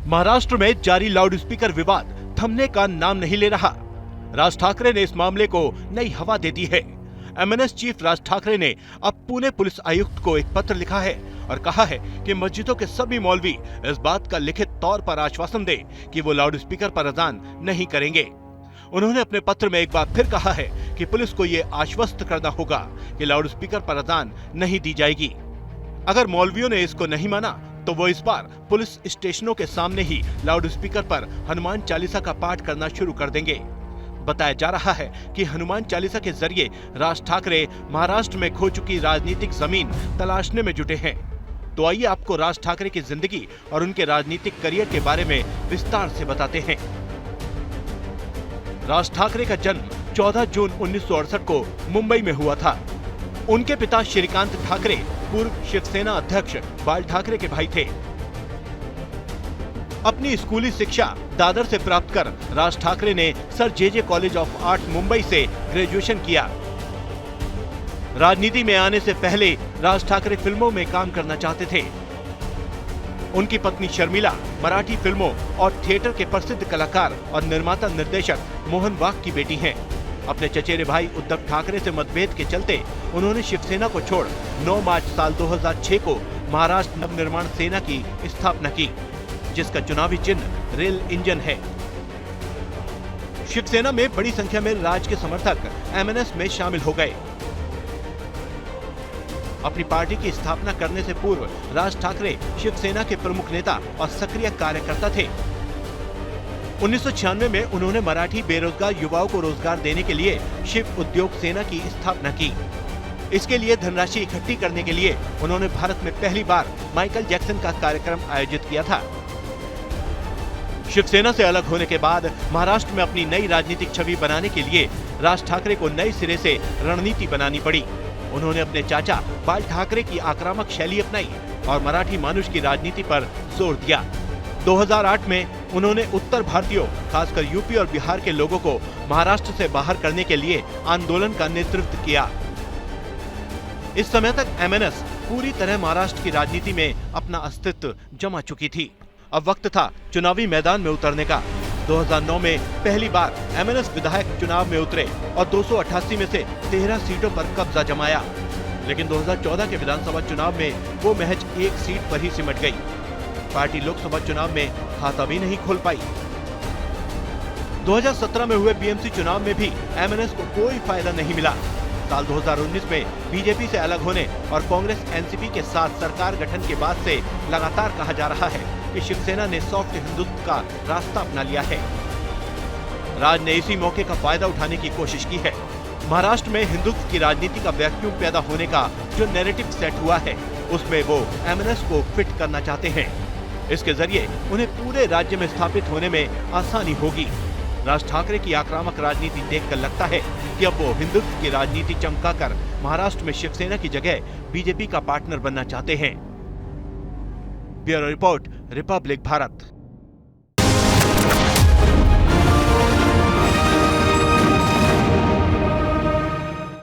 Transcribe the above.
महाराष्ट्र में जारी लाउडस्पीकर विवाद थमने का नाम नहीं ले रहा। राज ठाकरे ने इस मामले को नई हवा दे दी है। एमएनएस चीफ राज ठाकरे ने अब पुणे पुलिस आयुक्त को एक पत्र लिखा है और कहा है कि मस्जिदों के सभी मौलवी इस बात का लिखित तौर पर आश्वासन दे कि वो लाउडस्पीकर पर अजान नहीं करेंगे। उन्होंने अपने पत्र में एक बार फिर कहा है कि पुलिस को ये आश्वस्त करना होगा कि लाउडस्पीकर पर अजान नहीं दी जाएगी। अगर मौलवियों ने इसको नहीं माना तो वो इस बार पुलिस स्टेशनों के सामने ही लाउडस्पीकर पर हनुमान चालीसा का पाठ करना शुरू कर देंगे। बताया जा रहा है कि हनुमान चालीसा के जरिए राज ठाकरे महाराष्ट्र में खो चुकी राजनीतिक जमीन तलाशने में जुटे हैं। तो आइए आपको राज ठाकरे की जिंदगी और उनके राजनीतिक करियर के बारे में विस्तार से बताते हैं। राज ठाकरे का जन्म 14 जून 1968 को मुंबई में हुआ था। उनके पिता श्रीकांत ठाकरे पूर्व शिवसेना अध्यक्ष बाल ठाकरे के भाई थे। अपनी स्कूली शिक्षा दादर से प्राप्त कर राज ठाकरे ने sir J college of art Mumbai से ग्रेजुएशन किया। राजनीति में आने से पहले राज ठाकरे फिल्मों में काम करना चाहते थे। उनकी पत्नी शर्मिला मराठी फिल्मों और थिएटर के प्रसिद्ध कलाकार और निर्माता निर्देशक मोहन वाघ की बेटी हैं। अपने चचेरे भाई उद्धव ठाकरे से मतभेद के चलते उन्होंने शिवसेना को छोड़ 9 मार्च साल 2006 को महाराष्ट्र नवनिर्माण सेना की स्थापना की, जिसका चुनावी चिन्ह रेल इंजन है। शिवसेना में बड़ी संख्या में राज के समर्थक एमएनएस में शामिल हो गए। अपनी पार्टी की स्थापना करने से पूर्व राज ठाकरे शिवसेना के प्रमुख नेता और सक्रिय कार्यकर्ता थे। 1996 में उन्होंने मराठी बेरोजगार युवाओं को रोजगार देने के लिए शिव उद्योग सेना की स्थापना की। इसके लिए धनराशि इकट्ठी करने के लिए उन्होंने भारत में पहली बार माइकल जैक्सन का कार्यक्रम आयोजित किया था। शिवसेना से अलग होने के बाद महाराष्ट्र में अपनी नई राजनीतिक छवि बनाने के लिए राज ठाकरे को नए सिरे से रणनीति बनानी पड़ी। उन्होंने अपने चाचा बाल ठाकरे की आक्रामक शैली अपनाई और मराठी मानुष की राजनीति पर जोर दिया। 2008 में उन्होंने उत्तर भारतीयों, खासकर यूपी और बिहार के लोगों को महाराष्ट्र से बाहर करने के लिए आंदोलन का नेतृत्व किया। इस समय तक एमएनएस पूरी तरह महाराष्ट्र की राजनीति में अपना अस्तित्व जमा चुकी थी। अब वक्त था चुनावी मैदान में उतरने का। 2009 में पहली बार एमएनएस विधायक चुनाव में उतरे और 288 में से 13 सीटों पर कब्जा जमाया। लेकिन 2014 के विधानसभा चुनाव में वो महज एक सीट पर ही सिमट गई। पार्टी लोकसभा चुनाव में खाता भी नहीं खोल पाई। 2017 में हुए बीएमसी चुनाव में भी एमएनएस को कोई फायदा नहीं मिला। साल 2019 में बीजेपी से अलग होने और कांग्रेस एनसीपी के साथ सरकार गठन के बाद से लगातार कहा जा रहा है कि शिवसेना ने सॉफ्ट हिंदुत्व का रास्ता अपना लिया है। राज ने इसी मौके का फायदा उठाने की कोशिश की है। महाराष्ट्र में हिंदुत्व की राजनीति का वैक्यूम पैदा होने का जो नैरेटिव सेट हुआ है, उसमें वो एमएनएस को फिट करना चाहते हैं। इसके जरिए उन्हें पूरे राज्य में स्थापित होने में आसानी होगी। राज ठाकरे की आक्रामक राजनीति देखकर लगता है कि अब वो हिंदुत्व की राजनीति चमकाकर महाराष्ट्र में शिवसेना की जगह बीजेपी का पार्टनर बनना चाहते हैं। Bureau report, Republic Bharat.